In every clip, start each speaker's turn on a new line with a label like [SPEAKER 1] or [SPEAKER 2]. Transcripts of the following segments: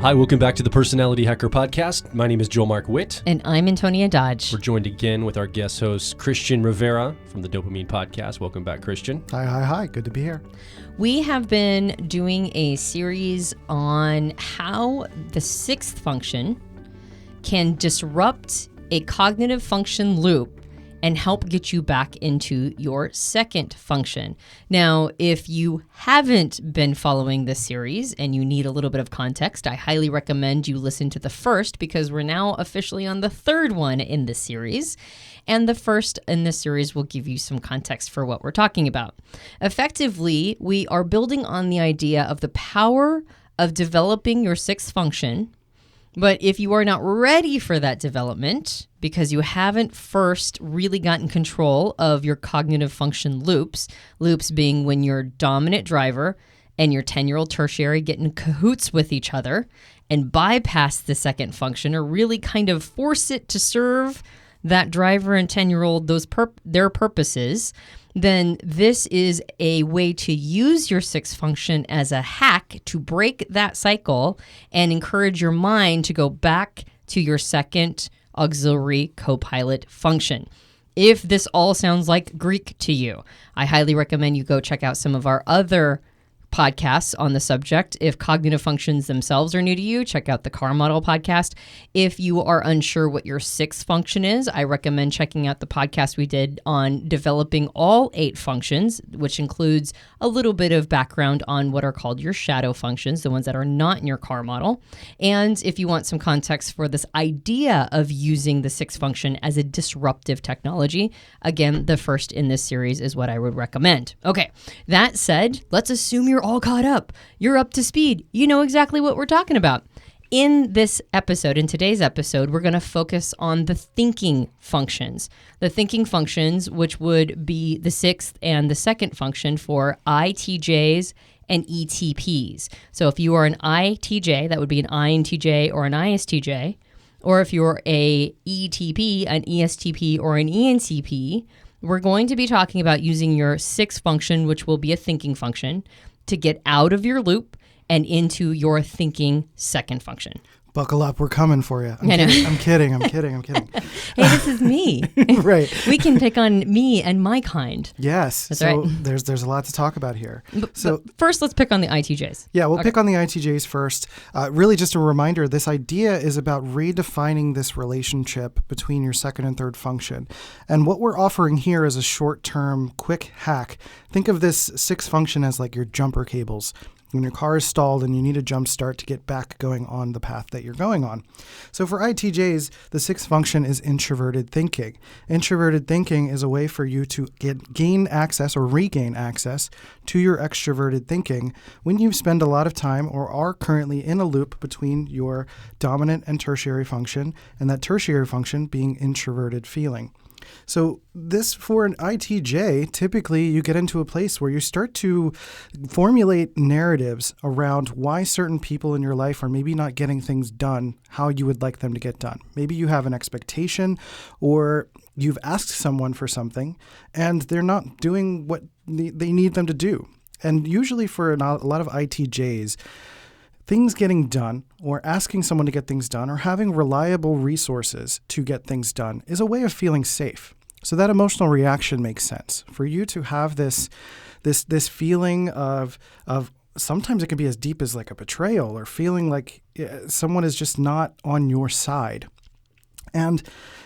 [SPEAKER 1] Hi, welcome back to the Personality Hacker Podcast. My name is Joel Mark Witt.
[SPEAKER 2] And I'm Antonia Dodge.
[SPEAKER 1] We're joined again with our guest host, Christian Rivera from the Dopamine Podcast. Welcome back, Christian.
[SPEAKER 3] Hi. Good to be here.
[SPEAKER 2] We have been doing a series on how the sixth function can disrupt a cognitive function loop and help get you back into your second function. Now, if you haven't been following this series and you need a little bit of context, I highly recommend you listen to the first because we're now officially on the third one in this series. And the first in this series will give you some context for what we're talking about. Effectively, we are building on the idea of the power of developing your sixth function. But if you are not ready for that development because you haven't first really gotten control of your cognitive function loops being when your dominant driver and your 10-year-old tertiary get in cahoots with each other and bypass the second function or really kind of force it to serve that driver and 10-year-old their purposes, then this is a way to use your sixth function as a hack to break that cycle and encourage your mind to go back to your second auxiliary co-pilot function. If this all sounds like Greek to you, I highly recommend you go check out some of our other podcasts on the subject. If cognitive functions themselves are new to you, check out the Car Model podcast. If you are unsure what your sixth function is, I recommend checking out the podcast we did on developing all 8 functions, which includes a little bit of background on what are called your shadow functions, the ones that are not in your car model. And if you want some context for this idea of using the sixth function as a disruptive technology, again, the first in this series is what I would recommend. Okay, that said, let's assume you're all caught up. You're up to speed. You know exactly what we're talking about. In today's episode, we're going to focus on the thinking functions. The thinking functions, which would be the sixth and the second function for ITJs and ETPs. So if you are an ITJ, that would be an INTJ or an ISTJ. Or if you're a ETP, an ESTP, or an ENTP, we're going to be talking about using your sixth function, which will be a thinking function, to get out of your loop and into your thinking second function.
[SPEAKER 3] Buckle up, we're coming for you. I'm kidding.
[SPEAKER 2] Hey, this is me.
[SPEAKER 3] Right.
[SPEAKER 2] We can pick on me and my kind.
[SPEAKER 3] Yes.
[SPEAKER 2] That's
[SPEAKER 3] so
[SPEAKER 2] right.
[SPEAKER 3] There's a lot to talk about here.
[SPEAKER 2] But first, let's pick on the ITJs.
[SPEAKER 3] Yeah, we'll pick on the ITJs first. Really just a reminder, this idea is about redefining this relationship between your second and third function. And what we're offering here is a short-term, quick hack. Think of this sixth function as like your jumper cables. When your car is stalled and you need a jump start to get back going on the path that you're going on. So for ITJs, the sixth function is introverted thinking. Introverted thinking is a way for you to gain access or regain access to your extroverted thinking when you spend a lot of time or are currently in a loop between your dominant and tertiary function, and that tertiary function being introverted feeling. So this, for an ITJ, typically you get into a place where you start to formulate narratives around why certain people in your life are maybe not getting things done how you would like them to get done. Maybe you have an expectation or you've asked someone for something and they're not doing what they need them to do. And usually for a lot of ITJs, things getting done or asking someone to get things done or having reliable resources to get things done is a way of feeling safe. So that emotional reaction makes sense. For you to have this feeling of sometimes it can be as deep as like a betrayal or feeling like someone is just not on your side. And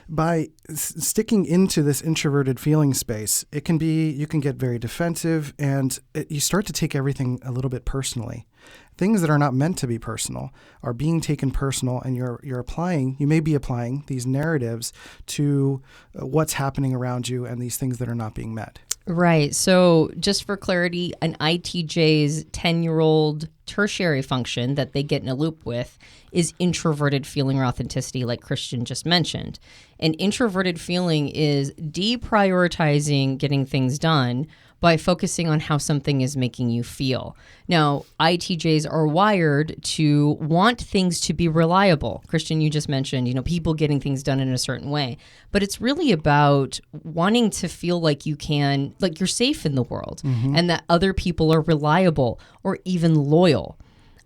[SPEAKER 3] by sticking into this introverted feeling space, you can get very defensive and you start to take everything a little bit personally. Things that are not meant to be personal are being taken personal, and you may be applying these narratives to what's happening around you and these things that are not being met.
[SPEAKER 2] Right. So just for clarity, an ITJ's 10-year-old tertiary function that they get in a loop with is introverted feeling or authenticity, like Christian just mentioned. And introverted feeling is deprioritizing getting things done by focusing on how something is making you feel. Now, ITJs are wired to want things to be reliable. Christian, you just mentioned, people getting things done in a certain way. But it's really about wanting to feel like you're safe in the world, and that other people are reliable or even loyal.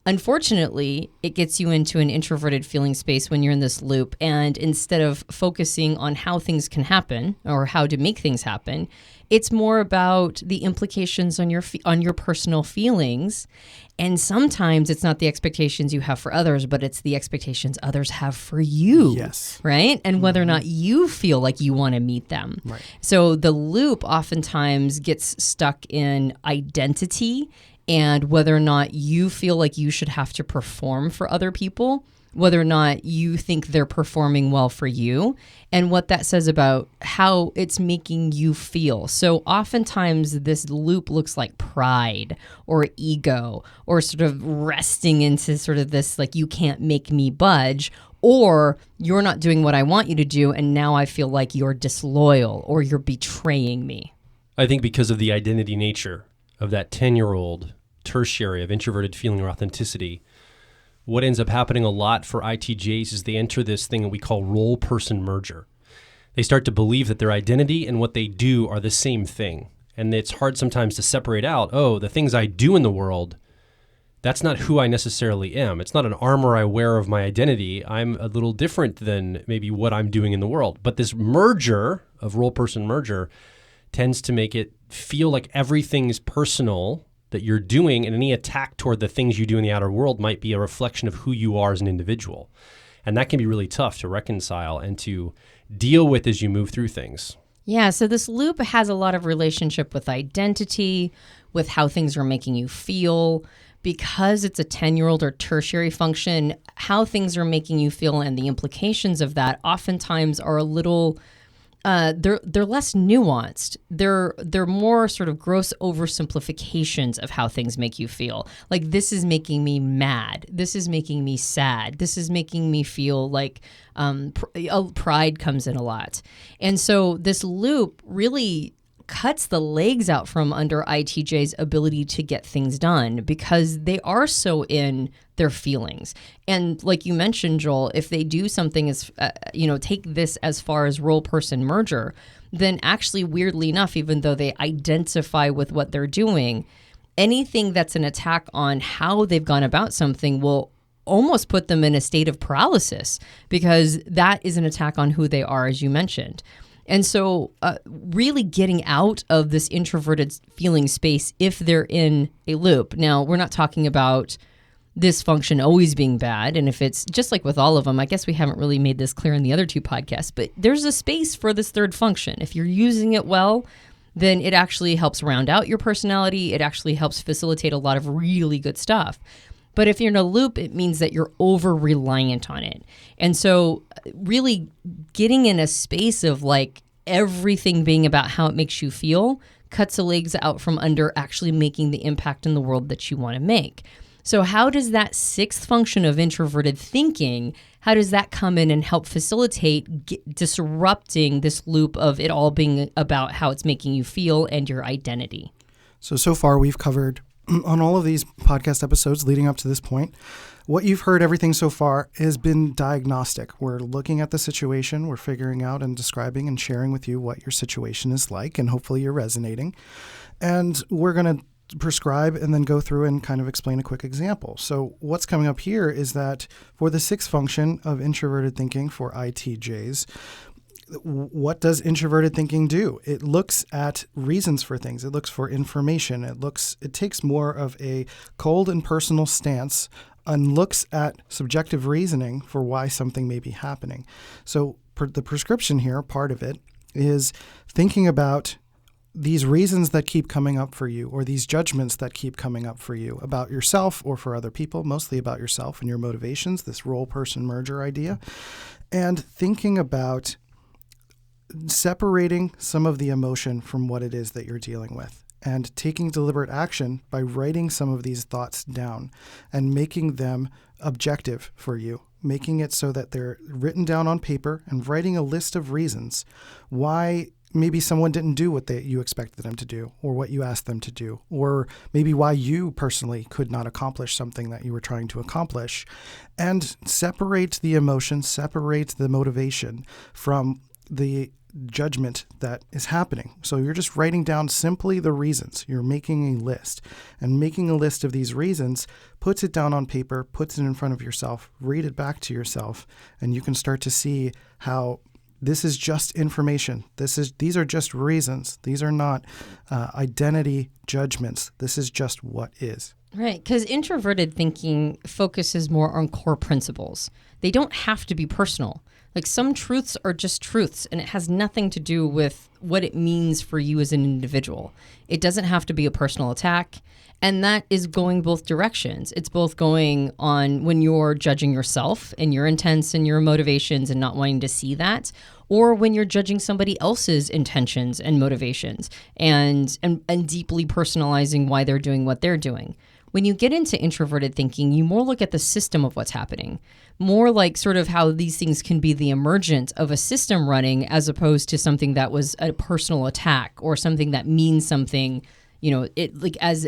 [SPEAKER 2] Unfortunately, it gets you into an introverted feeling space when you're in this loop. And instead of focusing on how things can happen or how to make things happen, it's more about the implications on your personal feelings. And sometimes it's not the expectations you have for others, but it's the expectations others have for you.
[SPEAKER 3] Yes.
[SPEAKER 2] Right? And whether or not you feel like you want to meet them.
[SPEAKER 3] Right.
[SPEAKER 2] So the loop oftentimes gets stuck in identity and whether or not you feel like you should have to perform for other people, whether or not you think they're performing well for you, and what that says about how it's making you feel. So oftentimes this loop looks like pride or ego or sort of resting into sort of this like you can't make me budge, or you're not doing what I want you to do and now I feel like you're disloyal or you're betraying me.
[SPEAKER 1] I think because of the identity nature of that 10-year-old tertiary of introverted feeling or authenticity, what ends up happening a lot for ITJs is they enter this thing that we call role-person merger. They start to believe that their identity and what they do are the same thing. And it's hard sometimes to separate out, oh, the things I do in the world, that's not who I necessarily am. It's not an armor I wear of my identity. I'm a little different than maybe what I'm doing in the world. But this merger of role-person merger tends to make it feel like everything is personal that you're doing, and any attack toward the things you do in the outer world might be a reflection of who you are as an individual. And that can be really tough to reconcile and to deal with as you move through things.
[SPEAKER 2] Yeah, so this loop has a lot of relationship with identity, with how things are making you feel. Because it's a 10-year-old or tertiary function, how things are making you feel and the implications of that oftentimes are a little they're less nuanced. They're more sort of gross oversimplifications of how things make you feel. Like, this is making me mad. This is making me sad. This is making me feel like pride comes in a lot. And so this loop really cuts the legs out from under ITJ's ability to get things done because they are so in their feelings. And like you mentioned, Joel, if they do something as, take this as far as role-person merger, then actually, weirdly enough, even though they identify with what they're doing, anything that's an attack on how they've gone about something will almost put them in a state of paralysis because that is an attack on who they are, as you mentioned. And so really getting out of this introverted feeling space if they're in a loop. Now, we're not talking about this function always being bad. And if it's just like with all of them, I guess we haven't really made this clear in the other two podcasts, but there's a space for this third function. If you're using it well, then it actually helps round out your personality. It actually helps facilitate a lot of really good stuff. But if you're in a loop, it means that you're over-reliant on it. And so really getting in a space of like everything being about how it makes you feel cuts the legs out from under actually making the impact in the world that you want to make. So how does that sixth function of introverted thinking, how does that come in and help facilitate disrupting this loop of it all being about how it's making you feel and your identity?
[SPEAKER 3] So far we've covered on all of these podcast episodes leading up to this point, what you've heard, everything so far, has been diagnostic. We're looking at the situation, we're figuring out and describing and sharing with you what your situation is like, and hopefully you're resonating. And we're going to prescribe and then go through and kind of explain a quick example. So what's coming up here is that for the sixth function of introverted thinking for ITJs, what does introverted thinking do? It looks at reasons for things. It looks for information. It takes more of a cold and personal stance and looks at subjective reasoning for why something may be happening. So the prescription here, part of it, is thinking about these reasons that keep coming up for you, or these judgments that keep coming up for you about yourself or for other people, mostly about yourself and your motivations, this role-person merger idea, and thinking about separating some of the emotion from what it is that you're dealing with and taking deliberate action by writing some of these thoughts down and making them objective for you, making it so that they're written down on paper and writing a list of reasons why maybe someone didn't do what you expected them to do or what you asked them to do, or maybe why you personally could not accomplish something that you were trying to accomplish, and separate the emotion, separate the motivation from the judgment that is happening. So you're just writing down simply the reasons. You're making a list. And making a list of these reasons puts it down on paper, puts it in front of yourself, read it back to yourself, and you can start to see how this is just information. These are just reasons. These are not identity judgments. This is just what is.
[SPEAKER 2] Right, because introverted thinking focuses more on core principles. They don't have to be personal. Like some truths are just truths, and it has nothing to do with what it means for you as an individual. It doesn't have to be a personal attack, and that is going both directions. It's both going on when you're judging yourself and your intents and your motivations and not wanting to see that, or when you're judging somebody else's intentions and motivations and deeply personalizing why they're doing what they're doing. When you get into introverted thinking, you more look at the system of what's happening, more like sort of how these things can be the emergent of a system running as opposed to something that was a personal attack or something that means something, it like as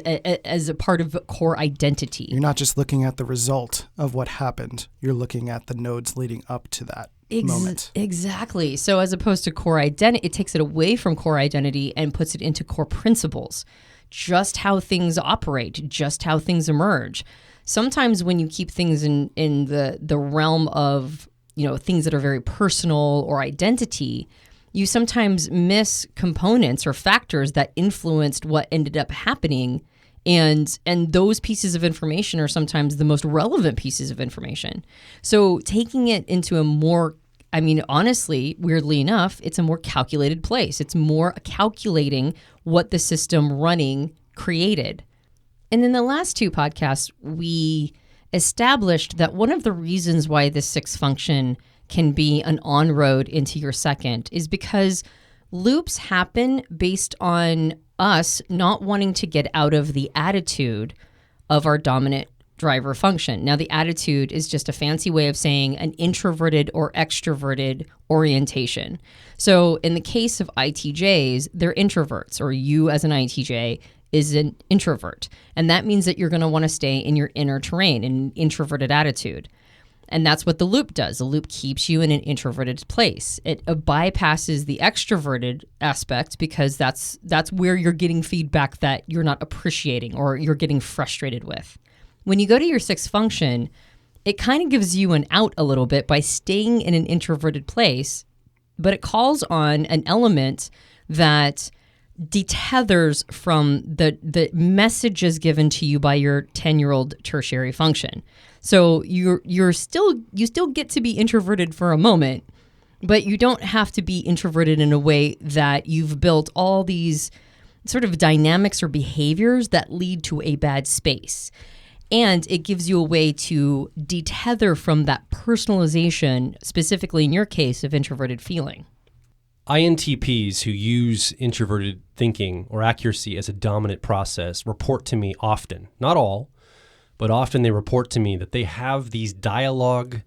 [SPEAKER 2] a part of core identity.
[SPEAKER 3] You're not just looking at the result of what happened. You're looking at the nodes leading up to that moment.
[SPEAKER 2] Exactly. So as opposed to core identity, it takes it away from core identity and puts it into core principles. Just how things operate, just how things emerge. Sometimes when you keep things in the realm of, things that are very personal or identity, you sometimes miss components or factors that influenced what ended up happening. And those pieces of information are sometimes the most relevant pieces of information. So taking it into a more, honestly, weirdly enough, it's a more calculated place. It's more calculating what the system running created. And in the last two podcasts, we established that one of the reasons why this sixth function can be an on-road into your second is because loops happen based on us not wanting to get out of the attitude of our dominant driver function. Now, the attitude is just a fancy way of saying an introverted or extroverted orientation. So in the case of ITJs, they're introverts, or you as an ITJ is an introvert. And that means that you're going to want to stay in your inner terrain, in an introverted attitude. And that's what the loop does. The loop keeps you in an introverted place. It bypasses the extroverted aspect because that's where you're getting feedback that you're not appreciating or you're getting frustrated with. When you go to your sixth function, it kind of gives you an out a little bit by staying in an introverted place, but it calls on an element that detethers from the messages given to you by your 10-year-old tertiary function. So you still get to be introverted for a moment, but you don't have to be introverted in a way that you've built all these sort of dynamics or behaviors that lead to a bad space. And it gives you a way to detether from that personalization, specifically in your case, of introverted feeling.
[SPEAKER 1] INTPs who use introverted thinking or accuracy as a dominant process report to me often, not all, but often they report to me that they have these dialogue,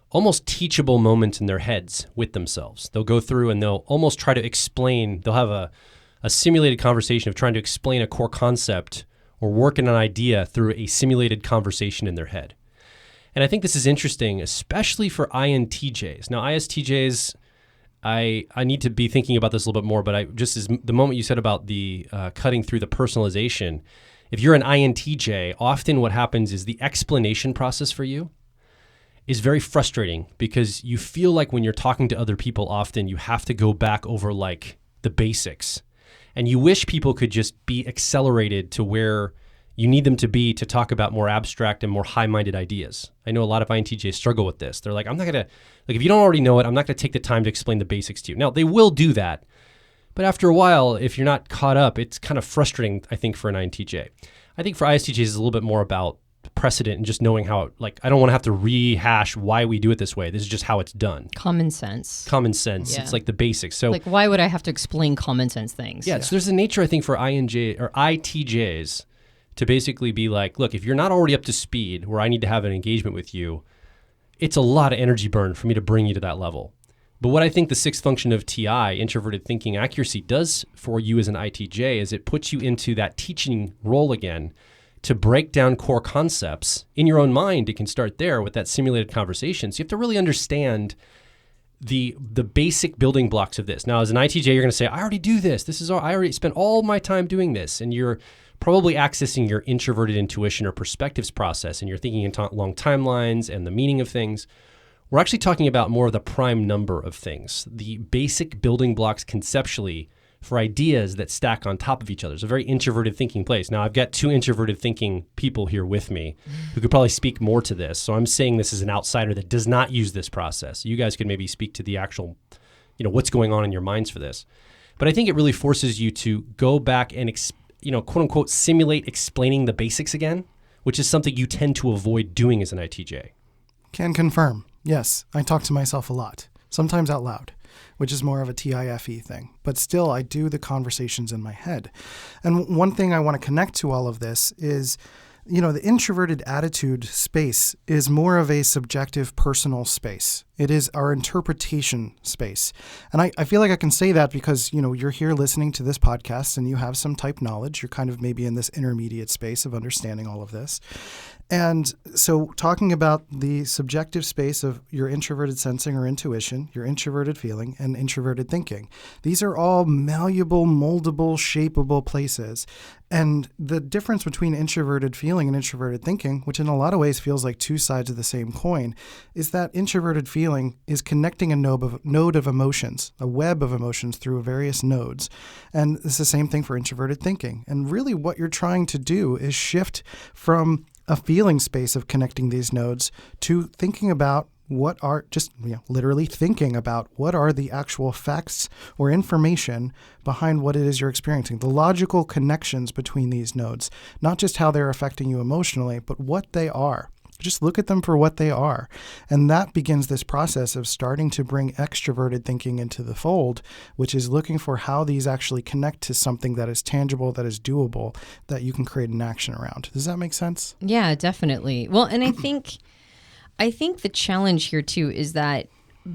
[SPEAKER 1] almost teachable moments in their heads with themselves. They'll go through and they'll almost try to explain, they'll have a simulated conversation of trying to explain a core concept or work in an idea through a simulated conversation in their head. And I think this is interesting, especially for INTJs. Now, ISTJs, I need to be thinking about this a little bit more, but the moment you said about the cutting through the personalization, if you're an INTJ, often what happens is the explanation process for you is very frustrating because you feel like when you're talking to other people often, you have to go back over like the basics. And you wish people could just be accelerated to where you need them to be to talk about more abstract and more high-minded ideas. I know a lot of INTJs struggle with this. They're like, I'm not going to, if you don't already know it, I'm not going to take the time to explain the basics to you. Now, they will do that. But after a while, if you're not caught up, it's kind of frustrating, I think, for an INTJ. I think for ISTJs, it's a little bit more about precedent and just knowing how, I don't want to have to rehash why we do it this way. This is just how it's done.
[SPEAKER 2] Common sense.
[SPEAKER 1] Yeah. It's like the basics. So,
[SPEAKER 2] why would I have to explain common sense things?
[SPEAKER 1] Yeah, so there's a nature, I think, for ITJs to basically be like, look, if you're not already up to speed where I need to have an engagement with you, it's a lot of energy burn for me to bring you to that level. But what I think the sixth function of TI, introverted thinking accuracy, does for you as an ITJ is it puts you into that teaching role again to break down core concepts in your own mind. It can start there with that simulated conversation. So you have to really understand the basic building blocks of this. Now, as an ITJ, you're going to say, I already do this. I already spent all my time doing this. And you're probably accessing your introverted intuition or perspectives process, and you're thinking in long timelines and the meaning of things. We're actually talking about more of the prime number of things, the basic building blocks conceptually for ideas that stack on top of each other. It's a very introverted thinking place. Now, I've got two introverted thinking people here with me who could probably speak more to this. So I'm saying this as an outsider that does not use this process. You guys could maybe speak to the actual, what's going on in your minds for this. But I think it really forces you to go back and, quote unquote, simulate explaining the basics again, which is something you tend to avoid doing as an ITJ.
[SPEAKER 3] Can confirm. Yes, I talk to myself a lot, sometimes out loud, which is more of a TIFE thing. But still, I do the conversations in my head. And one thing I want to connect to all of this is, the introverted attitude space is more of a subjective personal space. It is our interpretation space. And I feel like I can say that because, you're here listening to this podcast and you have some type knowledge. You're kind of maybe in this intermediate space of understanding all of this. And so talking about the subjective space of your introverted sensing or intuition, your introverted feeling, and introverted thinking, these are all malleable, moldable, shapeable places. And the difference between introverted feeling and introverted thinking, which in a lot of ways feels like two sides of the same coin, is that introverted feeling is connecting a node of emotions, a web of emotions through various nodes. And it's the same thing for introverted thinking. And really what you're trying to do is shift from a feeling space of connecting these nodes to thinking about literally thinking about what are the actual facts or information behind what it is you're experiencing, the logical connections between these nodes, not just how they're affecting you emotionally, but what they are. Just look at them for what they are. And that begins this process of starting to bring extroverted thinking into the fold, which is looking for how these actually connect to something that is tangible, that is doable, that you can create an action around. Does that make sense?
[SPEAKER 2] Yeah, definitely. Well, and I think the challenge here too is that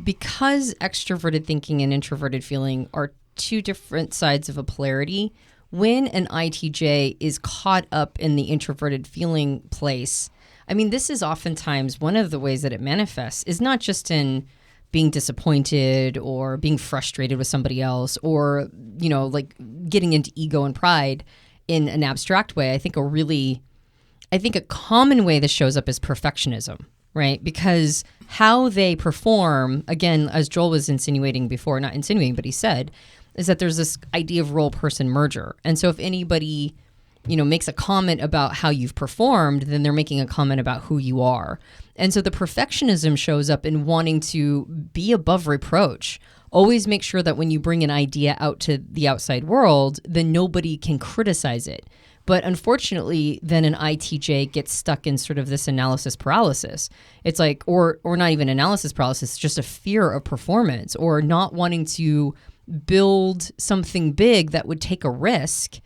[SPEAKER 2] because extroverted thinking and introverted feeling are two different sides of a polarity, when an ITJ is caught up in the introverted feeling place, this is oftentimes one of the ways that it manifests is not just in being disappointed or being frustrated with somebody else or, like getting into ego and pride in an abstract way. I think a common way this shows up is perfectionism, right? Because how they perform, again, as Joel was insinuating before, not insinuating, but he said, is that there's this idea of role-person merger. And so if anybody makes a comment about how you've performed, then they're making a comment about who you are. And so the perfectionism shows up in wanting to be above reproach. Always make sure that when you bring an idea out to the outside world, then nobody can criticize it. But unfortunately, then an ITJ gets stuck in sort of this analysis paralysis. It's like, or not even analysis paralysis, just a fear of performance or not wanting to build something big that would take a risk.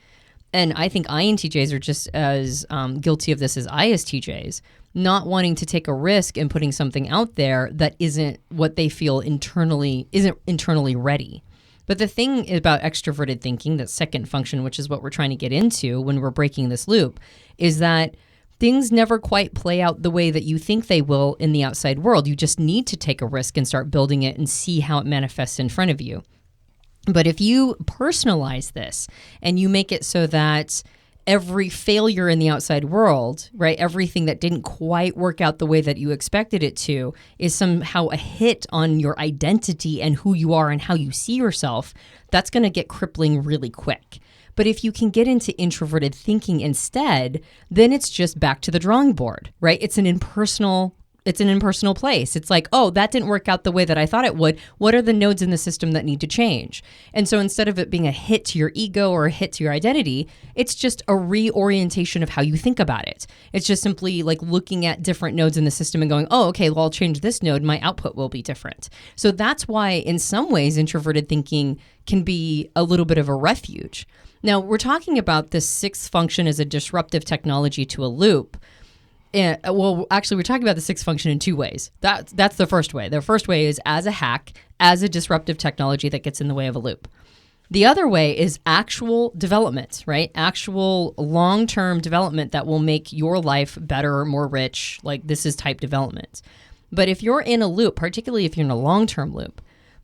[SPEAKER 2] And I think INTJs are just as guilty of this as ISTJs, not wanting to take a risk and putting something out there that isn't what they feel isn't internally ready. But the thing about extroverted thinking, that second function, which is what we're trying to get into when we're breaking this loop, is that things never quite play out the way that you think they will in the outside world. You just need to take a risk and start building it and see how it manifests in front of you. But if you personalize this and you make it so that every failure in the outside world, right, everything that didn't quite work out the way that you expected it to is somehow a hit on your identity and who you are and how you see yourself, that's going to get crippling really quick. But if you can get into introverted thinking instead, then it's just back to the drawing board, right? It's an impersonal place. It's like, oh, that didn't work out the way that I thought it would. What are the nodes in the system that need to change? And so instead of it being a hit to your ego or a hit to your identity, it's just a reorientation of how you think about it. It's just simply like looking at different nodes in the system and going, oh, okay, well, I'll change this node. My output will be different. So that's why in some ways introverted thinking can be a little bit of a refuge. Now, we're talking about this sixth function as a disruptive technology to a loop. Well, actually, we're talking about the sixth function in two ways. That's the first way. The first way is as a hack, as a disruptive technology that gets in the way of a loop. The other way is actual development, right? Actual long-term development that will make your life better, more rich. Like this is type development. But if you're in a loop, particularly if you're in a long-term loop,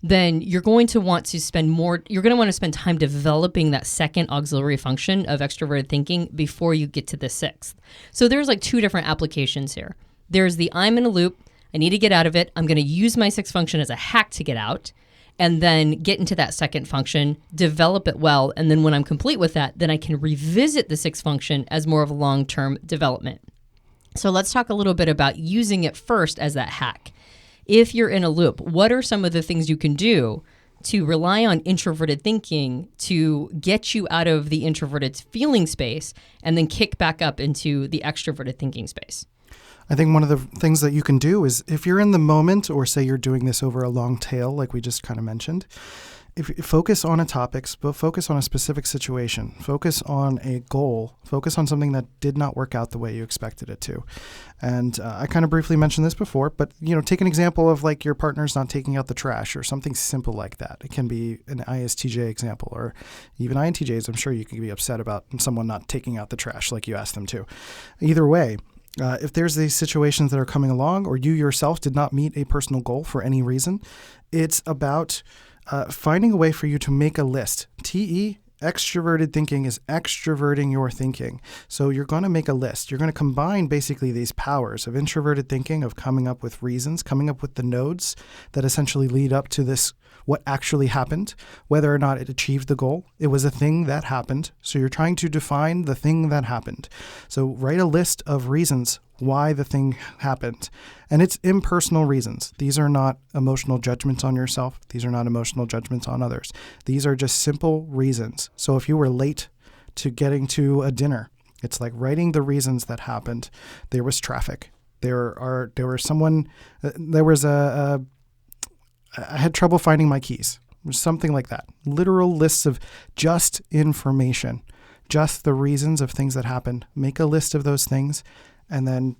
[SPEAKER 2] then you're going to want to spend time developing that second auxiliary function of extroverted thinking before you get to the sixth. So there's like two different applications here. There's the I'm in a loop, I need to get out of it, I'm going to use my sixth function as a hack to get out, and then get into that second function, develop it well, and then when I'm complete with that, then I can revisit the sixth function as more of a long-term development. So let's talk a little bit about using it first as that hack. If you're in a loop, what are some of the things you can do to rely on introverted thinking to get you out of the introverted feeling space and then kick back up into the extroverted thinking space?
[SPEAKER 3] I think one of the things that you can do is if you're in the moment, or say you're doing this over a long tail, like we just kind of mentioned, if you focus on a topic, but focus on a specific situation, focus on a goal, focus on something that did not work out the way you expected it to. And I kind of briefly mentioned this before, but take an example of like your partner's not taking out the trash or something simple like that. It can be an ISTJ example, or even INTJs. I'm sure you can be upset about someone not taking out the trash like you asked them to. Either way, if there's these situations that are coming along, or you yourself did not meet a personal goal for any reason, it's about finding a way for you to make a list. Extroverted thinking is extroverting your thinking. So you're going to make a list. You're going to combine basically these powers of introverted thinking, of coming up with reasons, coming up with the nodes that essentially lead up to this, what actually happened, whether or not it achieved the goal. It was a thing that happened. So you're trying to define the thing that happened. So write a list of reasons why the thing happened. And it's impersonal reasons. These are not emotional judgments on yourself. These are not emotional judgments on others. These are just simple reasons. So if you were late to getting to a dinner, it's like writing the reasons that happened. There was traffic. I had trouble finding my keys. Something like that. Literal lists of just information, just the reasons of things that happened. Make a list of those things, and then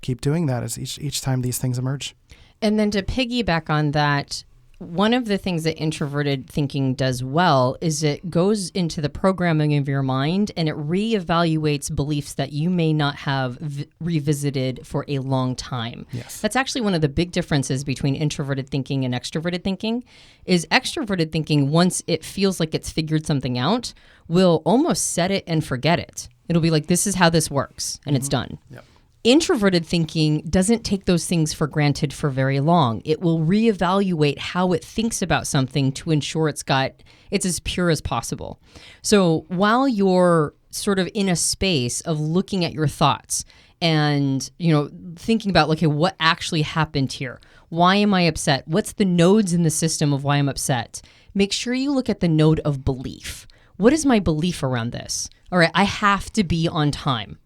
[SPEAKER 3] keep doing that as each time these things emerge.
[SPEAKER 2] And then to piggyback on that, one of the things that introverted thinking does well is it goes into the programming of your mind and it reevaluates beliefs that you may not have revisited for a long time.
[SPEAKER 3] Yes.
[SPEAKER 2] That's actually one of the big differences between introverted thinking and extroverted thinking. Is extroverted thinking, once it feels like it's figured something out, will almost set it and forget it. It'll be like, this is how this works, and it's done.
[SPEAKER 3] Yep.
[SPEAKER 2] Introverted thinking doesn't take those things for granted for very long. It will reevaluate how it thinks about something to ensure it's as pure as possible. So while you're sort of in a space of looking at your thoughts and, thinking about, okay, what actually happened here? Why am I upset? What's the nodes in the system of why I'm upset? Make sure you look at the node of belief. What is my belief around this? All right, I have to be on time.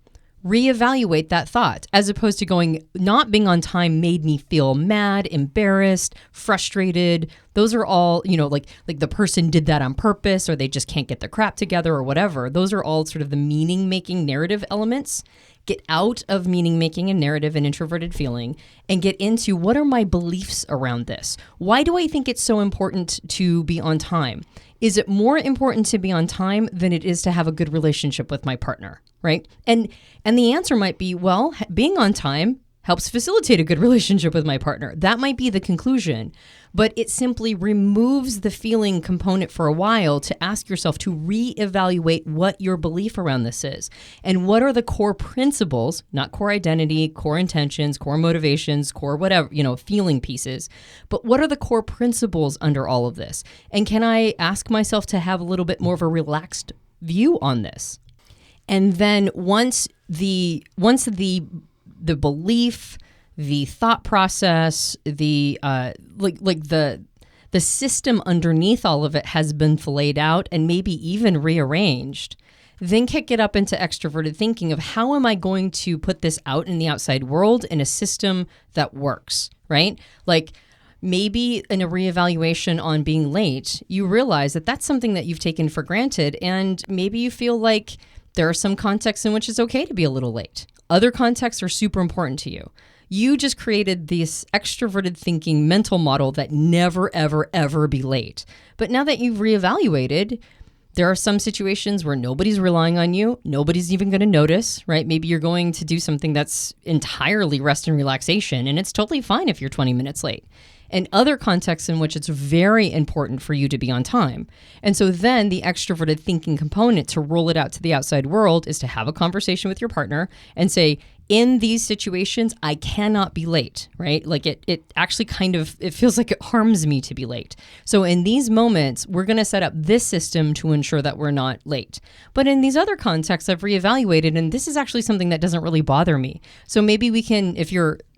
[SPEAKER 2] Reevaluate that thought, as opposed to not being on time made me feel mad, embarrassed, frustrated. Those are all, like the person did that on purpose, or they just can't get their crap together, or whatever. Those are all sort of the meaning-making narrative elements. Get out of meaning-making and narrative and introverted feeling and get into, what are my beliefs around this? Why do I think it's so important to be on time? Is it more important to be on time than it is to have a good relationship with my partner, right? And the answer might be, well, being on time helps facilitate a good relationship with my partner. That might be the conclusion, but it simply removes the feeling component for a while to ask yourself to reevaluate what your belief around this is. And what are the core principles, not core identity, core intentions, core motivations, core whatever, feeling pieces, but what are the core principles under all of this? And can I ask myself to have a little bit more of a relaxed view on this? And then once the belief, the thought process, the system underneath all of it has been filleted out and maybe even rearranged, then kick it up into extroverted thinking of, how am I going to put this out in the outside world in a system that works, right? Like, maybe in a reevaluation on being late, you realize that that's something that you've taken for granted, and maybe you feel like there are some contexts in which it's okay to be a little late. Other contexts are super important to you. You just created this extroverted thinking mental model that never, ever, ever be late. But now that you've reevaluated, there are some situations where nobody's relying on you. Nobody's even going to notice, right? Maybe you're going to do something that's entirely rest and relaxation, and it's totally fine if you're 20 minutes late. and other contexts in which it's very important for you to be on time. And so then the extroverted thinking component to roll it out to the outside world is to have a conversation with your partner and say, in these situations, I cannot be late, right? Like it actually it feels like it harms me to be late. So in these moments, we're going to set up this system to ensure that we're not late. But in these other contexts, I've reevaluated, and this is actually something that doesn't really bother me. So maybe we can, if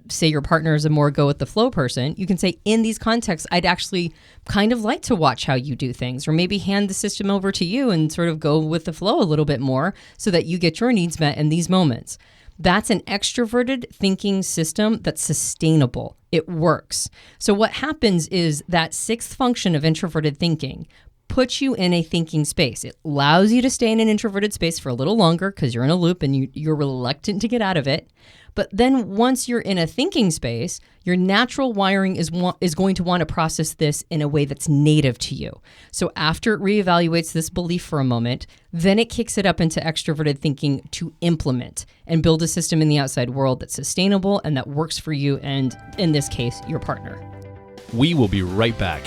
[SPEAKER 2] say your partner is a more go with the flow person, you can say, in these contexts, I'd actually kind of like to watch how you do things, or maybe hand the system over to you and sort of go with the flow a little bit more so that you get your needs met in these moments. That's an extroverted thinking system that's sustainable. It works. So what happens is that sixth function of introverted thinking puts you in a thinking space. It allows you to stay in an introverted space for a little longer because you're in a loop and you're reluctant to get out of it. But then once you're in a thinking space, your natural wiring is going to want to process this in a way that's native to you. So after it reevaluates this belief for a moment, then it kicks it up into extroverted thinking to implement and build a system in the outside world that's sustainable and that works for you and, in this case, your partner.
[SPEAKER 1] We will be right back.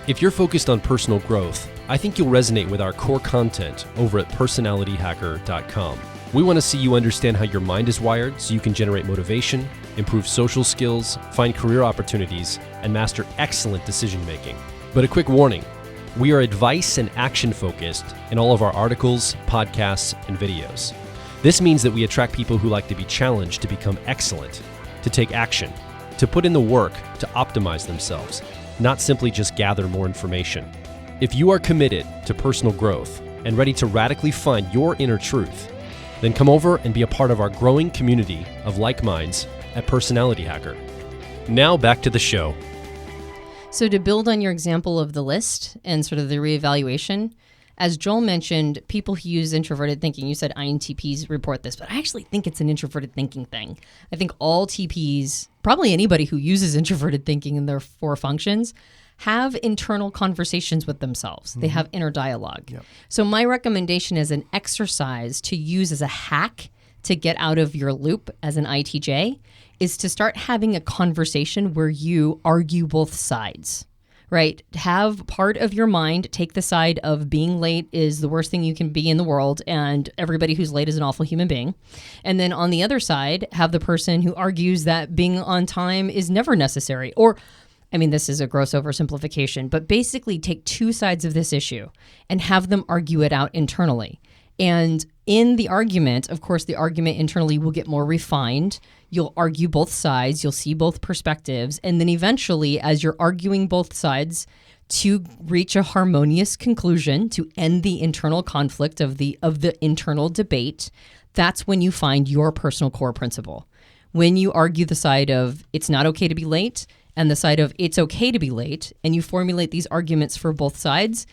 [SPEAKER 1] If you're focused on personal growth, I think you'll resonate with our core content over at personalityhacker.com. We want to see you understand how your mind is wired so you can generate motivation, improve social skills, find career opportunities, and master excellent decision making. But a quick warning, we are advice and action focused in all of our articles, podcasts, and videos. This means that we attract people who like to be challenged to become excellent, to take action, to put in the work to optimize themselves, not simply just gather more information. If you are committed to personal growth and ready to radically find your inner truth, then come over and be a part of our growing community of like minds at Personality Hacker. Now back to the show.
[SPEAKER 2] So to build on your example of the list and sort of the reevaluation, as Joel mentioned, people who use introverted thinking, you said INTPs report this, but I actually think it's an introverted thinking thing. I think all TPs, probably anybody who uses introverted thinking in their 4 functions, have internal conversations with themselves. They have inner dialogue. Yep. So my recommendation is an exercise to use as a hack to get out of your loop as an ITJ is to start having a conversation where you argue both sides, right? Have part of your mind take the side of being late is the worst thing you can be in the world and everybody who's late is an awful human being. And then on the other side, have the person who argues that being on time is never necessary. Or this is a gross oversimplification, but basically take 2 sides of this issue and have them argue it out internally. And in the argument, of course, the argument internally will get more refined. You'll argue both sides. You'll see both perspectives. And then eventually, as you're arguing both sides to reach a harmonious conclusion, to end the internal conflict of the internal debate, that's when you find your personal core principle. When you argue the side of it's not okay to be late and the side of it's okay to be late, and you formulate these arguments for both sides,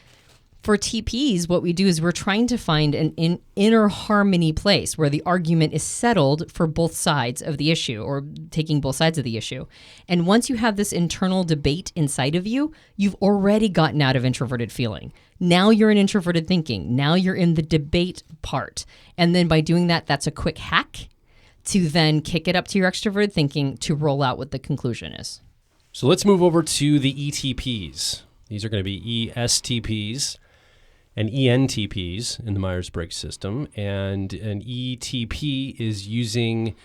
[SPEAKER 2] for TPs, what we do is we're trying to find an inner harmony place where the argument is settled for both sides of the issue or taking both sides of the issue. And once you have this internal debate inside of you, you've already gotten out of introverted feeling. Now you're in introverted thinking. Now you're in the debate part. And then by doing that, that's a quick hack to then kick it up to your extroverted thinking to roll out what the conclusion is.
[SPEAKER 1] So let's move over to the ETPs. These are going to be ESTPs and ENTPs in the Myers-Briggs system. And an ETP is using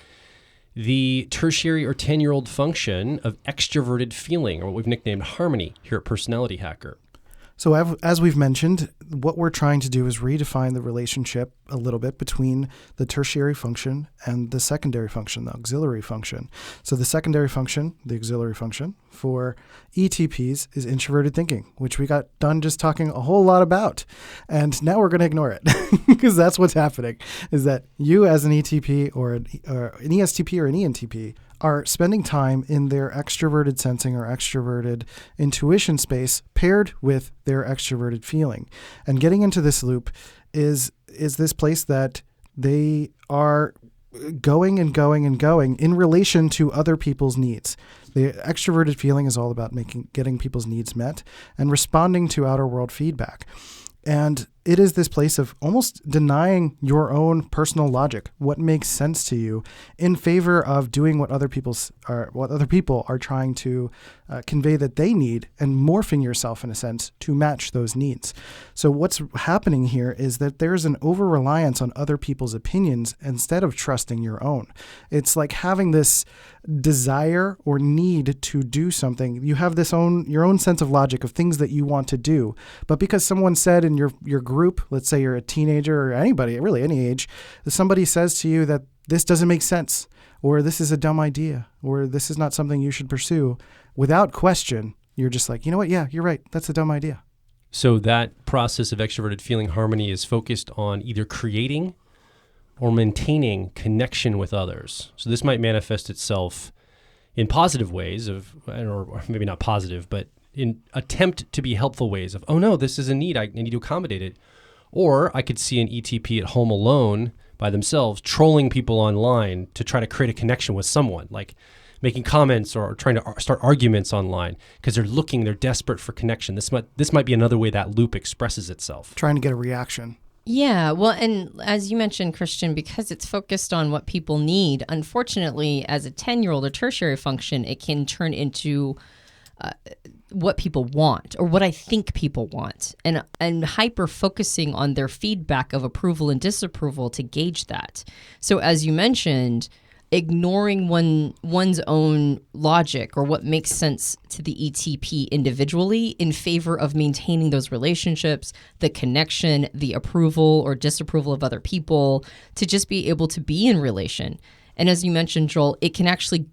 [SPEAKER 1] the tertiary or 10-year-old function of extroverted feeling, or what we've nicknamed harmony here at Personality Hacker.
[SPEAKER 3] So as we've mentioned, what we're trying to do is redefine the relationship a little bit between the tertiary function and the secondary function, the auxiliary function. So the secondary function, the auxiliary function for ETPs is introverted thinking, which we got done just talking a whole lot about. And now we're going to ignore it because that's what's happening, is that you as an ETP or an ESTP or an ENTP are spending time in their extroverted sensing or extroverted intuition space paired with their extroverted feeling. And getting into this loop is this place that they are going and going and going in relation to other people's needs. The extroverted feeling is all about getting people's needs met and responding to outer world feedback. And it is this place of almost denying your own personal logic, what makes sense to you, in favor of doing what other people are trying to convey that they need, and morphing yourself in a sense to match those needs. So what's happening here is that there's an over-reliance on other people's opinions instead of trusting your own. It's like having this desire or need to do something. You have your own sense of logic of things that you want to do, but because someone said in your group, let's say you're a teenager or anybody, really any age, somebody says to you that this doesn't make sense, or this is a dumb idea, or this is not something you should pursue, without question, you're just like, you know what? Yeah, you're right. That's a dumb idea.
[SPEAKER 1] So that process of extroverted feeling harmony is focused on either creating or maintaining connection with others. So this might manifest itself in positive ways or maybe not positive, but in attempt to be helpful ways of, oh no, this is a need, I need to accommodate it. Or I could see an ETP at home alone by themselves trolling people online to try to create a connection with someone, like making comments or trying to start arguments online because they're desperate for connection. This might be another way that loop expresses itself.
[SPEAKER 3] Trying to get a reaction.
[SPEAKER 2] Yeah, well, and as you mentioned, Christian, because it's focused on what people need, unfortunately, as a 10-year-old or tertiary function, it can turn into what people want or what I think people want, and hyper focusing on their feedback of approval and disapproval to gauge that. So as you mentioned, ignoring one's own logic or what makes sense to the ETP individually in favor of maintaining those relationships, the connection, the approval or disapproval of other people, to just be able to be in relation. And as you mentioned, Joel, it can actually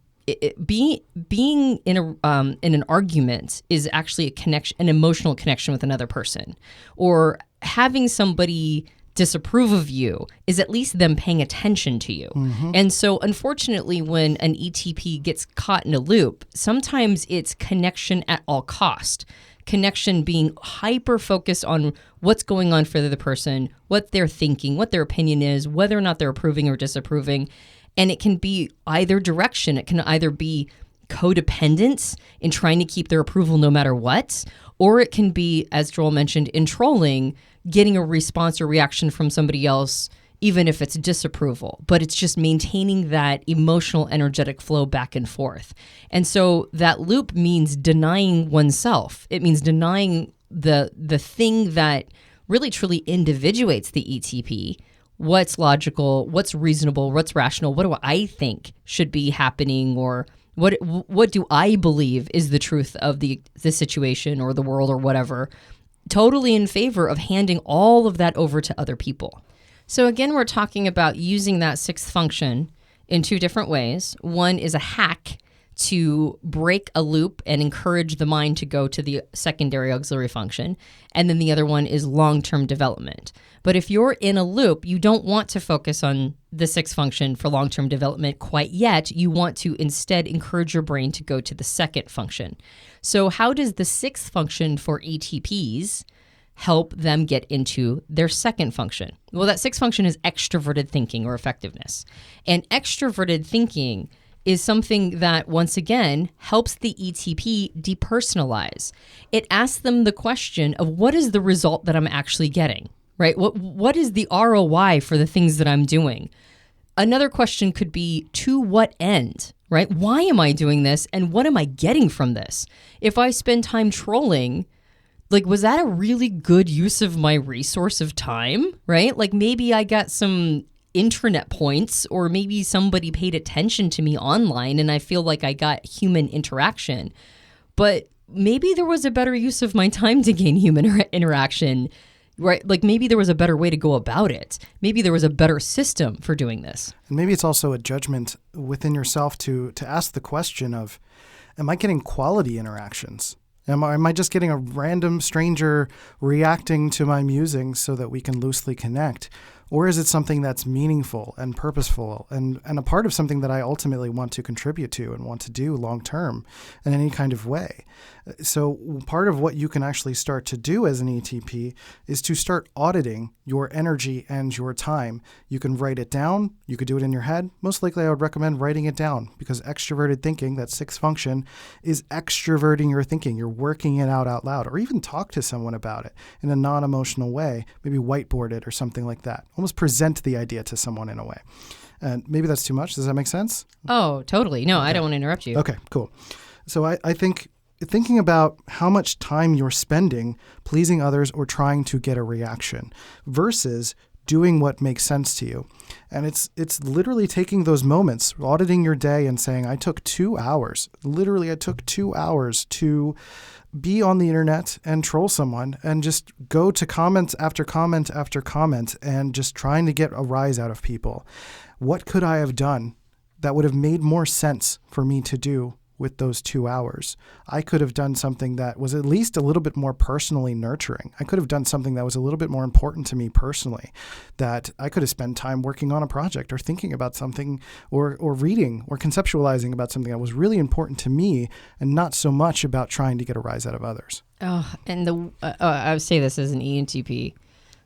[SPEAKER 2] being in an argument is actually a connection, an emotional connection with another person, or having somebody disapprove of you is at least them paying attention to you. Mm-hmm. And so unfortunately, when an ETP gets caught in a loop, sometimes it's connection at all cost. Connection being hyper focused on what's going on for the person, what they're thinking, what their opinion is, whether or not they're approving or disapproving. And it can be either direction. It can either be codependence in trying to keep their approval no matter what, or it can be, as Joel mentioned, in trolling, getting a response or reaction from somebody else, even if it's disapproval. But it's just maintaining that emotional, energetic flow back and forth. And so that loop means denying oneself. It means denying the thing that really truly individuates the ETP. What's logical, what's reasonable, what's rational, what do I think should be happening, or what do I believe is the truth of the situation or the world or whatever, totally in favor of handing all of that over to other people. So again, we're talking about using that sixth function in two different ways. One is a hack to break a loop and encourage the mind to go to the secondary auxiliary function. And then the other one is long-term development. But if you're in a loop, you don't want to focus on the sixth function for long-term development quite yet. You want to instead encourage your brain to go to the second function. So how does the sixth function for ETPs help them get into their second function? Well, that sixth function is extroverted thinking or effectiveness. And extroverted thinking is something that, once again, helps the ETP depersonalize. It asks them the question of what is the result that I'm actually getting, right? What is the ROI for the things that I'm doing? Another question could be, to what end, right? Why am I doing this, and what am I getting from this? If I spend time trolling, like, was that a really good use of my resource of time, right? Like, maybe I got some intranet points, or maybe somebody paid attention to me online and I feel like I got human interaction. But maybe there was a better use of my time to gain human interaction, right? Like, maybe there was a better way to go about it. Maybe there was a better system for doing this.
[SPEAKER 3] And maybe it's also a judgment within yourself to ask the question of, am I getting quality interactions? Am I just getting a random stranger reacting to my musings so that we can loosely connect? Or is it something that's meaningful and purposeful and a part of something that I ultimately want to contribute to and want to do long term in any kind of way? So part of what you can actually start to do as an ETP is to start auditing your energy and your time. You can write it down. You could do it in your head. Most likely I would recommend writing it down, because extroverted thinking, that sixth function, is extroverting your thinking. You're working it out loud, or even talk to someone about it in a non-emotional way, maybe whiteboard it or something like that. Almost present the idea to someone in a way. And maybe that's too much. Does that make sense?
[SPEAKER 2] Oh, totally. No, okay. I don't want to interrupt you.
[SPEAKER 3] Okay, cool. So I think thinking about how much time you're spending pleasing others or trying to get a reaction versus doing what makes sense to you. And it's literally taking those moments, auditing your day and saying, I took 2 hours. Literally, I took 2 hours to be on the internet and troll someone and just go to comment after comment after comment and just trying to get a rise out of people. What could I have done that would have made more sense for me to do with those 2 hours? I could have done something that was at least a little bit more personally nurturing. I could have done something that was a little bit more important to me personally, that I could have spent time working on a project or thinking about something or reading or conceptualizing about something that was really important to me and not so much about trying to get a rise out of others.
[SPEAKER 2] Oh, and I would say this as an ENTP.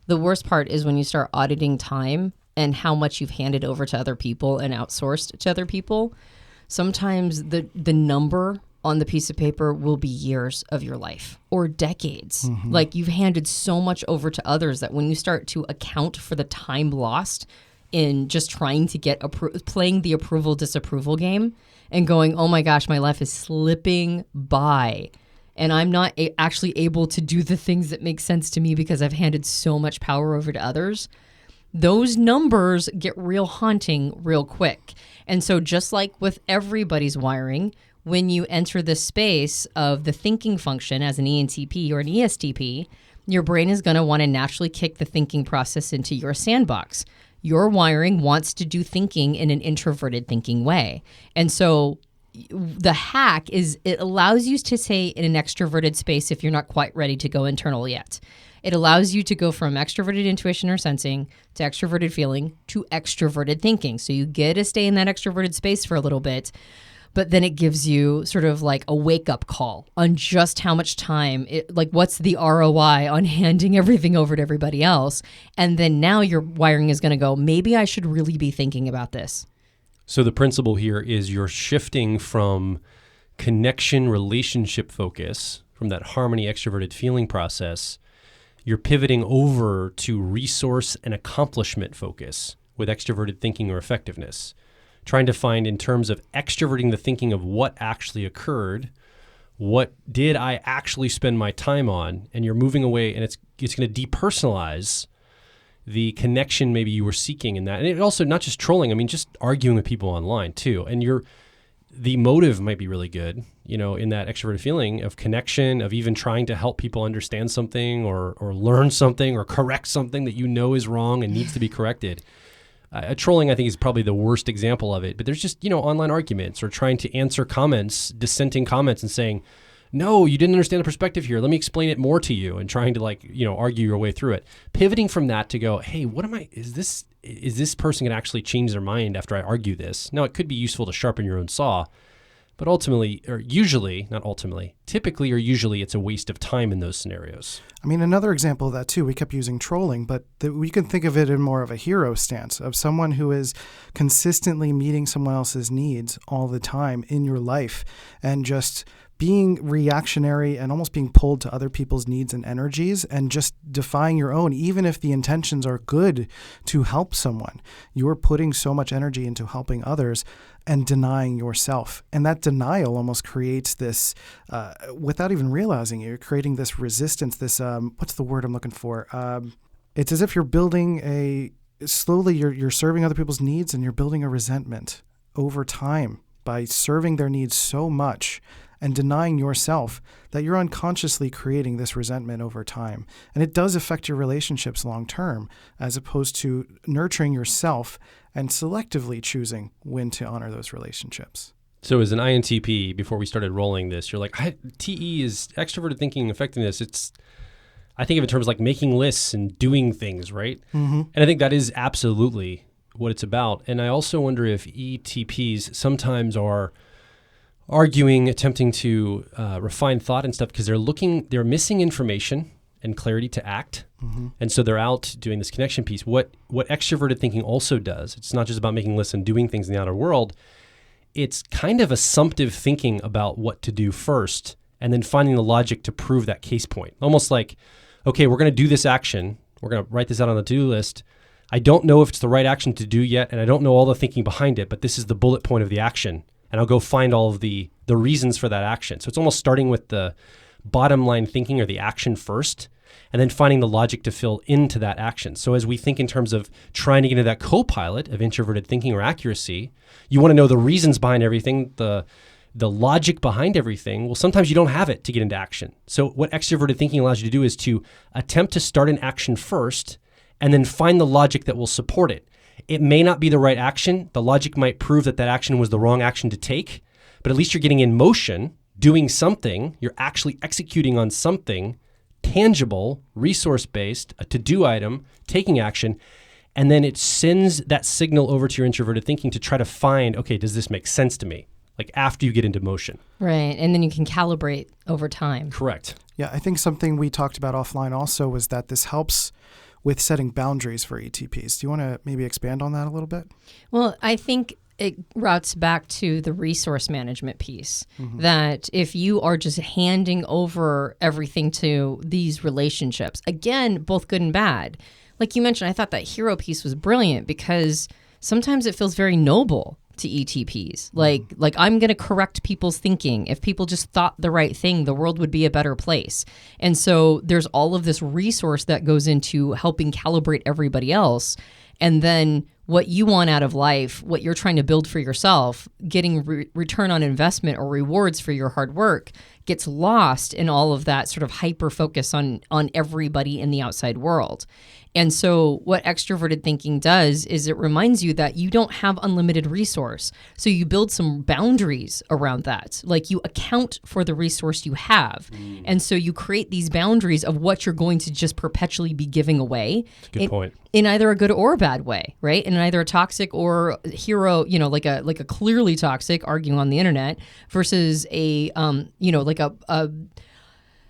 [SPEAKER 2] The worst part is when you start auditing time and how much you've handed over to other people and outsourced to other people. Sometimes the number on the piece of paper will be years of your life or decades. Mm-hmm. Like, you've handed so much over to others that when you start to account for the time lost in just trying to get playing the approval disapproval game and going, oh my gosh, my life is slipping by and I'm not actually able to do the things that make sense to me because I've handed so much power over to others, those numbers get real haunting real quick. And so just like with everybody's wiring, when you enter the space of the thinking function as an ENTP or an ESTP, your brain is going to want to naturally kick the thinking process into your sandbox. Your wiring wants to do thinking in an introverted thinking way. And so the hack is it allows you to stay in an extroverted space if you're not quite ready to go internal yet. It allows you to go from extroverted intuition or sensing to extroverted feeling to extroverted thinking. So you get to stay in that extroverted space for a little bit, but then it gives you sort of like a wake-up call on just how much time, what's the ROI on handing everything over to everybody else. And then now your wiring is going to go, maybe I should really be thinking about this.
[SPEAKER 1] So the principle here is you're shifting from connection relationship focus, from that harmony extroverted feeling process. You're pivoting over to resource and accomplishment focus with extroverted thinking or effectiveness, trying to find in terms of extroverting the thinking of what actually occurred, what did I actually spend my time on, and you're moving away, and it's going to depersonalize the connection maybe you were seeking in that. And it also, not just trolling, I mean, just arguing with people online too. And the motive might be really good, in that extroverted feeling of connection, of even trying to help people understand something or learn something or correct something that is wrong and needs to be corrected. Trolling, I think, is probably the worst example of it. But there's just, online arguments or trying to answer comments, dissenting comments, and saying, no, you didn't understand the perspective here. Let me explain it more to you, and trying to argue your way through it. Pivoting from that to go, hey, is this person going to actually change their mind after I argue this? Now, it could be useful to sharpen your own saw, but typically or usually it's a waste of time in those scenarios.
[SPEAKER 3] I mean, another example of that too, we kept using trolling, but we can think of it in more of a hero stance of someone who is consistently meeting someone else's needs all the time in your life and just being reactionary and almost being pulled to other people's needs and energies and just defying your own, even if the intentions are good to help someone. You're putting so much energy into helping others and denying yourself. And that denial almost creates this, without even realizing it, you're creating this resistance, this, what's the word I'm looking for? It's as if you're building slowly you're serving other people's needs and you're building a resentment over time by serving their needs so much and denying yourself that you're unconsciously creating this resentment over time. And it does affect your relationships long term, as opposed to nurturing yourself and selectively choosing when to honor those relationships.
[SPEAKER 1] So as an INTP, before we started rolling this, you're like, TE is extroverted thinking effectiveness. I think of it in terms of like making lists and doing things, right? And I think that is absolutely what it's about. And I also wonder if ETPs sometimes are arguing, attempting to refine thought and stuff because they're missing information and clarity to act. And so they're out doing this connection piece. What extroverted thinking also does, it's not just about making lists and doing things in the outer world. It's kind of assumptive thinking about what to do first and then finding the logic to prove that case point. Almost like, okay, we're going to do this action. We're going to write this out on the to-do list. I don't know if it's the right action to do yet, and I don't know all the thinking behind it, but this is the bullet point of the action. And I'll go find all of the reasons for that action. So it's almost starting with the bottom line thinking or the action first, and then finding the logic to fill into that action. So as we think in terms of trying to get into that co-pilot of introverted thinking or accuracy, you want to know the reasons behind everything, the logic behind everything. Well, sometimes you don't have it to get into action. So what extroverted thinking allows you to do is to attempt to start an action first and then find the logic that will support it. It may not be the right action. The logic might prove that action was the wrong action to take, but at least you're getting in motion, doing something. You're actually executing on something tangible, resource-based, a to-do item, taking action, and then it sends that signal over to your introverted thinking to try to find, okay, does this make sense to me? Like after you get into motion.
[SPEAKER 2] Right. And then you can calibrate over time.
[SPEAKER 1] Correct.
[SPEAKER 3] Yeah, I think something we talked about offline also was that this helps with setting boundaries for ETPs. Do you want to maybe expand on that a little bit?
[SPEAKER 2] Well, I think it routes back to the resource management piece, that if you are just handing over everything to these relationships, again, both good and bad. Like you mentioned, I thought that hero piece was brilliant because sometimes it feels very noble to ETPs. Like I'm going to correct people's thinking. If people just thought the right thing, the world would be a better place. And so there's all of this resource that goes into helping calibrate everybody else. And then what you want out of life, what you're trying to build for yourself, getting return on investment or rewards for your hard work gets lost in all of that sort of hyper focus on everybody in the outside world. And so what extroverted thinking does is it reminds you that you don't have unlimited resource. So you build some boundaries around that. Like you account for the resource you have. And so you create these boundaries of what you're going to just perpetually be giving away.
[SPEAKER 1] Good point.
[SPEAKER 2] In either a good or a bad way, right? In either a toxic or hero, like a clearly toxic arguing on the internet versus a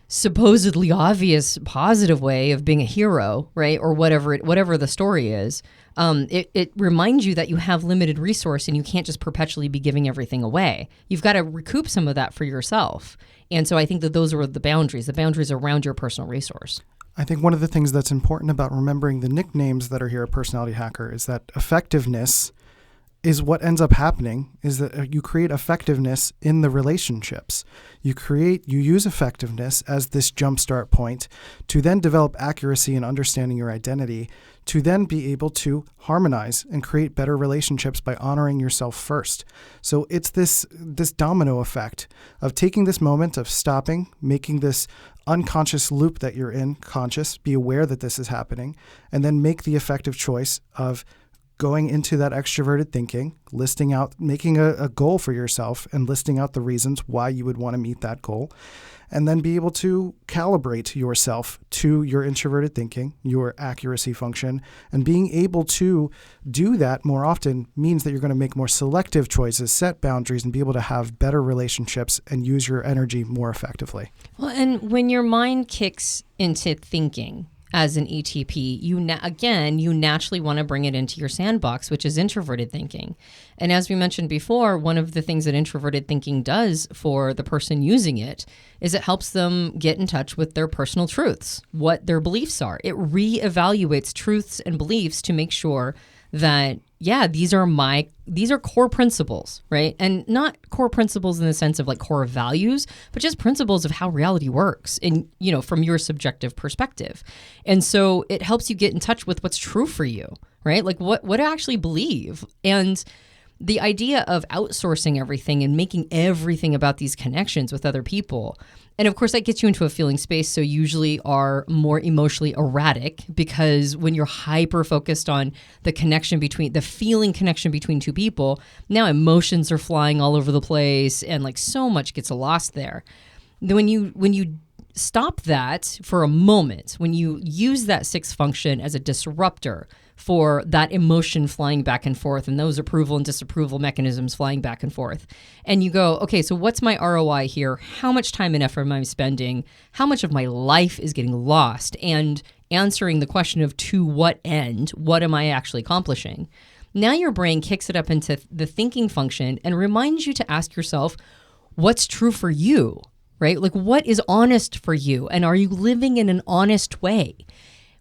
[SPEAKER 2] supposedly obvious positive way of being a hero, right? Or whatever the story is. It reminds you that you have limited resource and you can't just perpetually be giving everything away. You've got to recoup some of that for yourself. And so I think that those are the boundaries around your personal resource.
[SPEAKER 3] I think one of the things that's important about remembering the nicknames that are here at Personality Hacker is that effectiveness is what ends up happening is that you create effectiveness in the relationships. You use effectiveness as this jumpstart point to then develop accuracy in understanding your identity, to then be able to harmonize and create better relationships by honoring yourself first. So it's this domino effect of taking this moment of stopping, making this unconscious loop that you're in conscious, be aware that this is happening, and then make the effective choice of going into that extroverted thinking, listing out, making a goal for yourself and listing out the reasons why you would want to meet that goal, and then be able to calibrate yourself to your introverted thinking, your accuracy function, and being able to do that more often means that you're going to make more selective choices, set boundaries, and be able to have better relationships and use your energy more effectively.
[SPEAKER 2] Well, and when your mind kicks into thinking, as an ETP, you naturally want to bring it into your sandbox, which is introverted thinking. And as we mentioned before, one of the things that introverted thinking does for the person using it is it helps them get in touch with their personal truths, what their beliefs are. It reevaluates truths and beliefs to make sure that, these are core principles, right? And not core principles in the sense of like core values, but just principles of how reality works and, from your subjective perspective. And so it helps you get in touch with what's true for you, right? Like what I actually believe. And the idea of outsourcing everything and making everything about these connections with other people. And of course, that gets you into a feeling space. So usually are more emotionally erratic because when you're hyper focused on the feeling connection between two people, now emotions are flying all over the place and like so much gets lost there. When you stop that for a moment, when you use that sixth function as a disruptor for that emotion flying back and forth and those approval and disapproval mechanisms flying back and forth, and you go, okay, so what's my ROI here? How much time and effort am I spending? How much of my life is getting lost? And answering the question of, to what end? What am I actually accomplishing? Now your brain kicks it up into the thinking function and reminds you to ask yourself, what's true for you, right? Like, what is honest for you? And are you living in an honest way?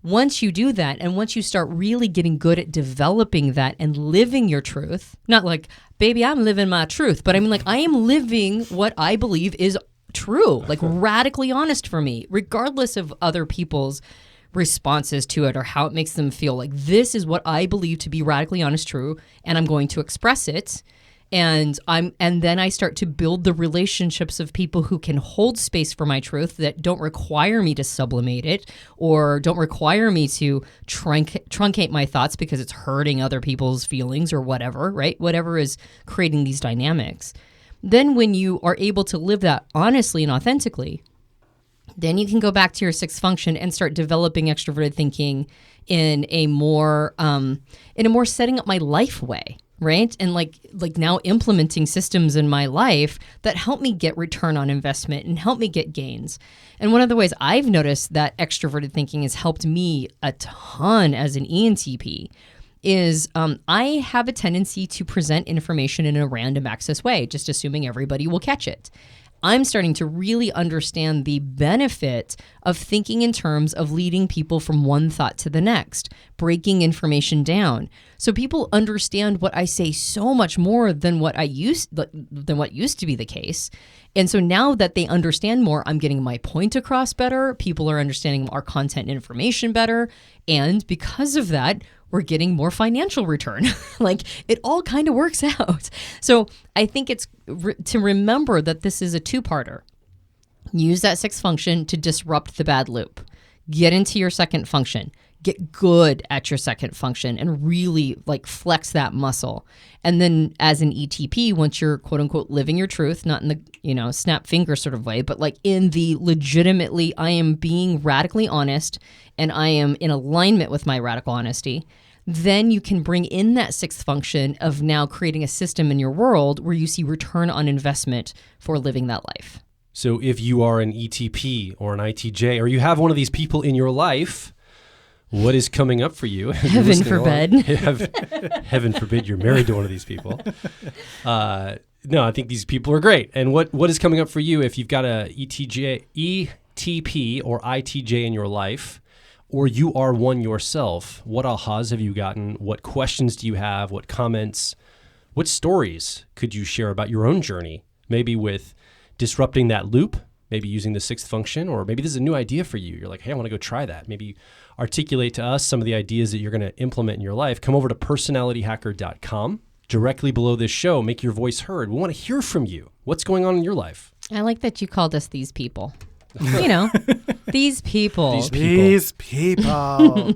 [SPEAKER 2] Once you do that, and once you start really getting good at developing that and living your truth, not like, baby, I'm living my truth, but I mean, like, I am living what I believe is true, like radically honest for me, regardless of other people's responses to it or how it makes them feel. Like, this is what I believe to be radically honest, true, and I'm going to express it. And then I start to build the relationships of people who can hold space for my truth, that don't require me to sublimate it or don't require me to truncate my thoughts because it's hurting other people's feelings or whatever, right? Whatever is creating these dynamics. Then when you are able to live that honestly and authentically, then you can go back to your sixth function and start developing extroverted thinking in a more setting up my life way, right? And like now implementing systems in my life that help me get return on investment and help me get gains. And one of the ways I've noticed that extroverted thinking has helped me a ton as an ENTP is I have a tendency to present information in a random access way, just assuming everybody will catch it. I'm starting to really understand the benefit of thinking in terms of leading people from one thought to the next, breaking information down, so people understand what I say so much more than what used to be the case. And so now that they understand more, I'm getting my point across better. People are understanding our content and information better, and because of that, we're getting more financial return. Like, it all kind of works out. So I think it's to remember that this is a two-parter. Use that sixth function to disrupt the bad loop. Get into your second function. Get good at your second function and really like flex that muscle. And then as an ETP, once you're quote unquote living your truth, not in the, snap finger sort of way, but like in the legitimately, I am being radically honest and I am in alignment with my radical honesty, then you can bring in that sixth function of now creating a system in your world where you see return on investment for living that life.
[SPEAKER 1] So if you are an ETP or an ITJ, or you have one of these people in your life, what is coming up for you?
[SPEAKER 2] Heaven forbid.
[SPEAKER 1] Heaven forbid you're married to one of these people. No, I think these people are great. And what is coming up for you if you've got a ETP or ITJ in your life, or you are one yourself? What ahas have you gotten? What questions do you have? What comments? What stories could you share about your own journey? Maybe with disrupting that loop, maybe using the sixth function, or maybe this is a new idea for you. You're like, hey, I want to go try that. Maybe articulate to us some of the ideas that you're going to implement in your life. Come over to personalityhacker.com. Directly below this show, make your voice heard. We want to hear from you. What's going on in your life?
[SPEAKER 2] I like that you called us these people. These people.
[SPEAKER 3] These people.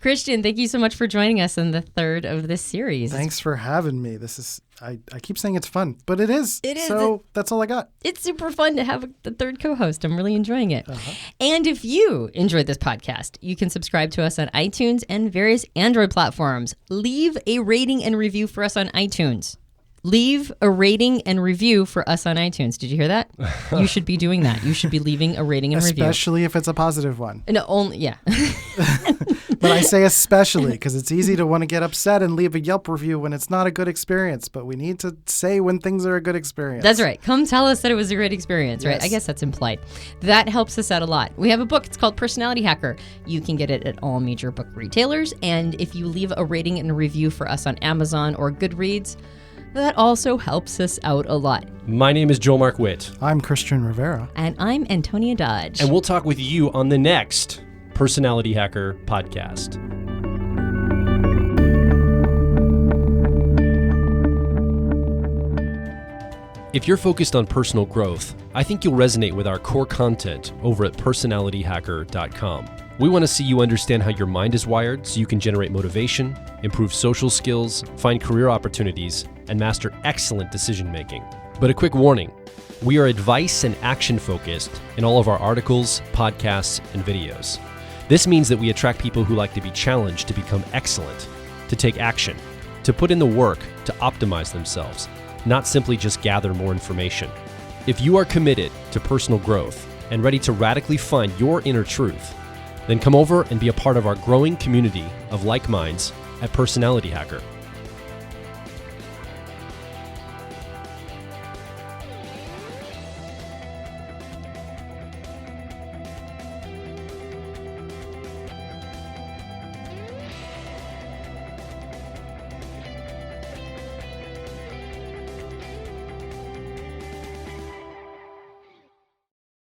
[SPEAKER 2] Christian, thank you so much for joining us in the third of this series.
[SPEAKER 3] Thanks for having me. This is, I keep saying it's fun, but it is.
[SPEAKER 2] It is.
[SPEAKER 3] So that's all I got.
[SPEAKER 2] It's super fun to have the third co-host. I'm really enjoying it. And if you enjoyed this podcast, you can subscribe to us on iTunes and various Android platforms. Leave a rating and review for us on iTunes. Leave a rating and review for us on iTunes. Did you hear that? You should be doing that. You should be leaving a rating and review.
[SPEAKER 3] Especially if it's a positive one.
[SPEAKER 2] No, only, yeah.
[SPEAKER 3] But I say especially because it's easy to want to get upset and leave a Yelp review when it's not a good experience. But we need to say when things are a good experience.
[SPEAKER 2] That's right. Come tell us that it was a great experience, right?
[SPEAKER 3] Yes.
[SPEAKER 2] I guess that's implied. That helps us out a lot. We have a book. It's called Personality Hacker. You can get it at all major book retailers. And if you leave a rating and a review for us on Amazon or Goodreads, that also helps us out a lot.
[SPEAKER 1] My name is Joel Mark Witt.
[SPEAKER 3] I'm Christian Rivera.
[SPEAKER 2] And I'm Antonia Dodge.
[SPEAKER 1] And we'll talk with you on the next Personality Hacker podcast. If you're focused on personal growth, I think you'll resonate with our core content over at personalityhacker.com. We want to see you understand how your mind is wired so you can generate motivation, improve social skills, find career opportunities, and master excellent decision making. But a quick warning, we are advice and action focused in all of our articles, podcasts, and videos. This means that we attract people who like to be challenged to become excellent, to take action, to put in the work to optimize themselves, not simply just gather more information. If you are committed to personal growth and ready to radically find your inner truth, then come over and be a part of our growing community of like minds at Personality Hacker.